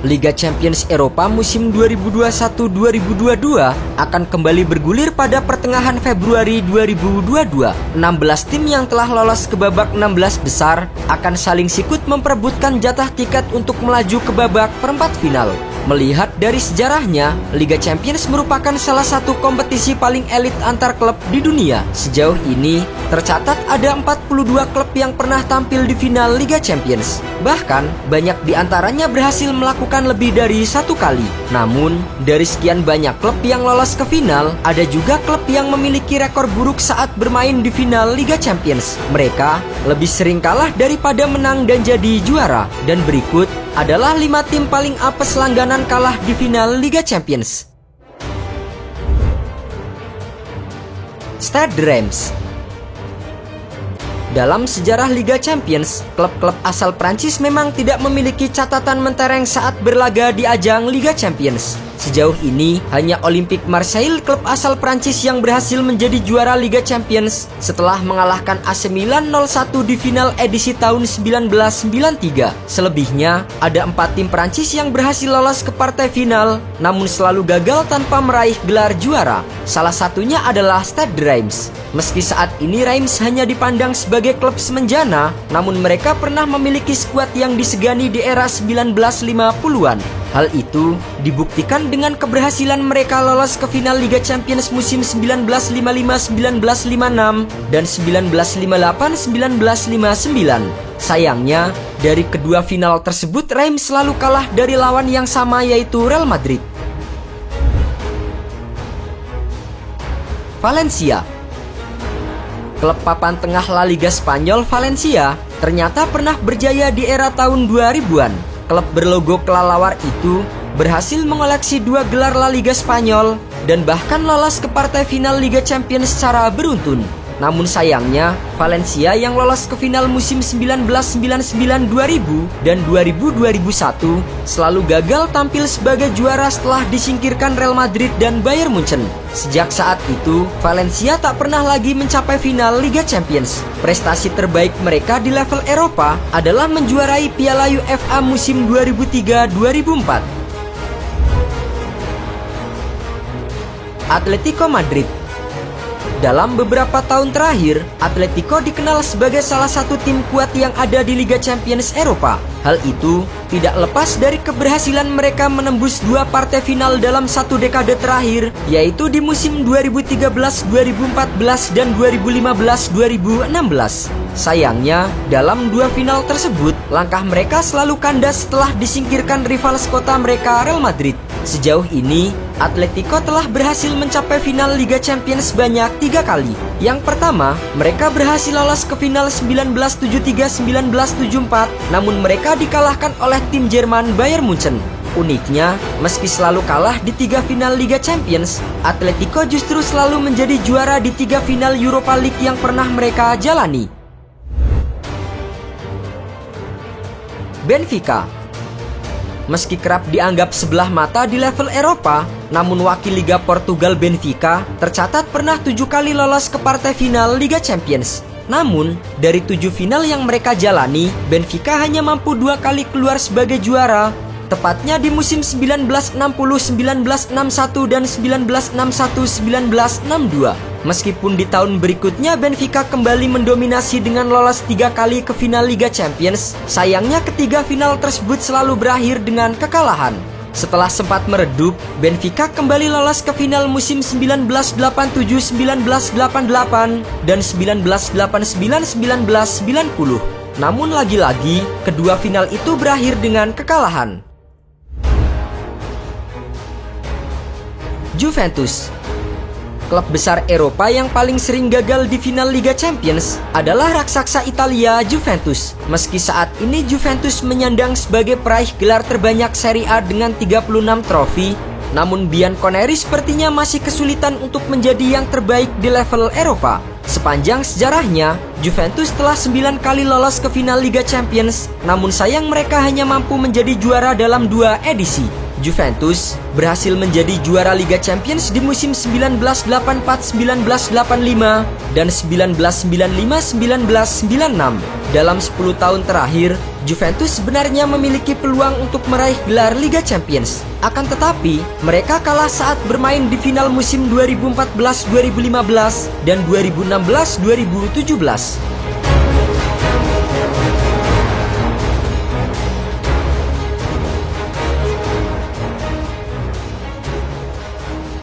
Liga Champions Eropa musim 2021-2022 akan kembali bergulir pada pertengahan Februari 2022. 16 tim yang telah lolos ke babak 16 besar akan saling sikut memperebutkan jatah tiket untuk melaju ke babak perempat final. Melihat dari sejarahnya, Liga Champions merupakan salah satu kompetisi paling elit antar klub di dunia. Sejauh ini, tercatat ada 42 klub yang pernah tampil di final Liga Champions. Bahkan, banyak di antaranya berhasil melakukan lebih dari satu kali. Namun, dari sekian banyak klub yang lolos ke final, ada juga klub yang memiliki rekor buruk saat bermain di final Liga Champions. Mereka lebih sering kalah daripada menang dan jadi juara. Dan berikut adalah 5 tim paling apes langganan kalah di final Liga Champions. Stade Reims. Dalam sejarah Liga Champions, klub-klub asal Prancis memang tidak memiliki catatan mentereng saat berlaga di ajang Liga Champions. Sejauh ini, hanya Olympique Marseille, klub asal Prancis yang berhasil menjadi juara Liga Champions setelah mengalahkan AC Milan 0-1 di final edisi tahun 1993. Selebihnya, ada 4 tim Prancis yang berhasil lolos ke partai final, namun selalu gagal tanpa meraih gelar juara. Salah satunya adalah Stade Reims. Meski saat ini Reims hanya dipandang sebagai klub semenjana, namun mereka pernah memiliki skuad yang disegani di era 1950-an. Hal itu dibuktikan dengan keberhasilan mereka lolos ke final Liga Champions musim 1955-1956 dan 1958-1959. Sayangnya, dari kedua final tersebut Reims selalu kalah dari lawan yang sama, yaitu Real Madrid. Valencia. Klub papan tengah La Liga Spanyol, Valencia, ternyata pernah berjaya di era tahun 2000-an. Klub berlogo kelelawar itu berhasil mengoleksi 2 gelar La Liga Spanyol dan bahkan lolos ke partai final Liga Champions secara beruntun. Namun sayangnya, Valencia yang lolos ke final musim 1999-2000 dan 2000-2001 selalu gagal tampil sebagai juara setelah disingkirkan Real Madrid dan Bayern Munchen. Sejak saat itu, Valencia tak pernah lagi mencapai final Liga Champions. Prestasi terbaik mereka di level Eropa adalah menjuarai Piala UEFA musim 2003-2004. Atletico Madrid. Dalam beberapa tahun terakhir, Atletico dikenal sebagai salah satu tim kuat yang ada di Liga Champions Eropa. Hal itu tidak lepas dari keberhasilan mereka menembus 2 partai final dalam 1 dekade terakhir, yaitu di musim 2013-2014 dan 2015-2016. Sayangnya, dalam 2 final tersebut, langkah mereka selalu kandas setelah disingkirkan rival sekota mereka, Real Madrid. Sejauh ini, Atletico telah berhasil mencapai final Liga Champions sebanyak 3 kali. Yang pertama, mereka berhasil lolos ke final 1973-1974, namun mereka dikalahkan oleh tim Jerman Bayern Munchen. Uniknya, meski selalu kalah di 3 final Liga Champions, Atletico justru selalu menjadi juara di 3 final Europa League yang pernah mereka jalani. Benfica. Meski kerap dianggap sebelah mata di level Eropa, namun wakil Liga Portugal Benfica tercatat pernah 7 kali lolos ke partai final Liga Champions. Namun, dari 7 final yang mereka jalani, Benfica hanya mampu 2 kali keluar sebagai juara, tepatnya di musim 1960-1961 dan 1961-1962. Meskipun di tahun berikutnya Benfica kembali mendominasi dengan lolos 3 kali ke final Liga Champions, sayangnya ketiga final tersebut selalu berakhir dengan kekalahan. Setelah sempat meredup, Benfica kembali lolos ke final musim 1987-1988 dan 1989-1990. Namun lagi-lagi, kedua final itu berakhir dengan kekalahan. Juventus. Klub besar Eropa yang paling sering gagal di final Liga Champions adalah raksasa Italia, Juventus. Meski saat ini Juventus menyandang sebagai peraih gelar terbanyak Serie A dengan 36 trofi, namun Bianconeri sepertinya masih kesulitan untuk menjadi yang terbaik di level Eropa. Sepanjang sejarahnya, Juventus telah 9 kali lolos ke final Liga Champions, namun sayang mereka hanya mampu menjadi juara dalam 2 edisi. Juventus berhasil menjadi juara Liga Champions di musim 1984-1985 dan 1995-1996. Dalam 10 tahun terakhir, Juventus sebenarnya memiliki peluang untuk meraih gelar Liga Champions. Akan tetapi, mereka kalah saat bermain di final musim 2014-2015 dan 2016-2017.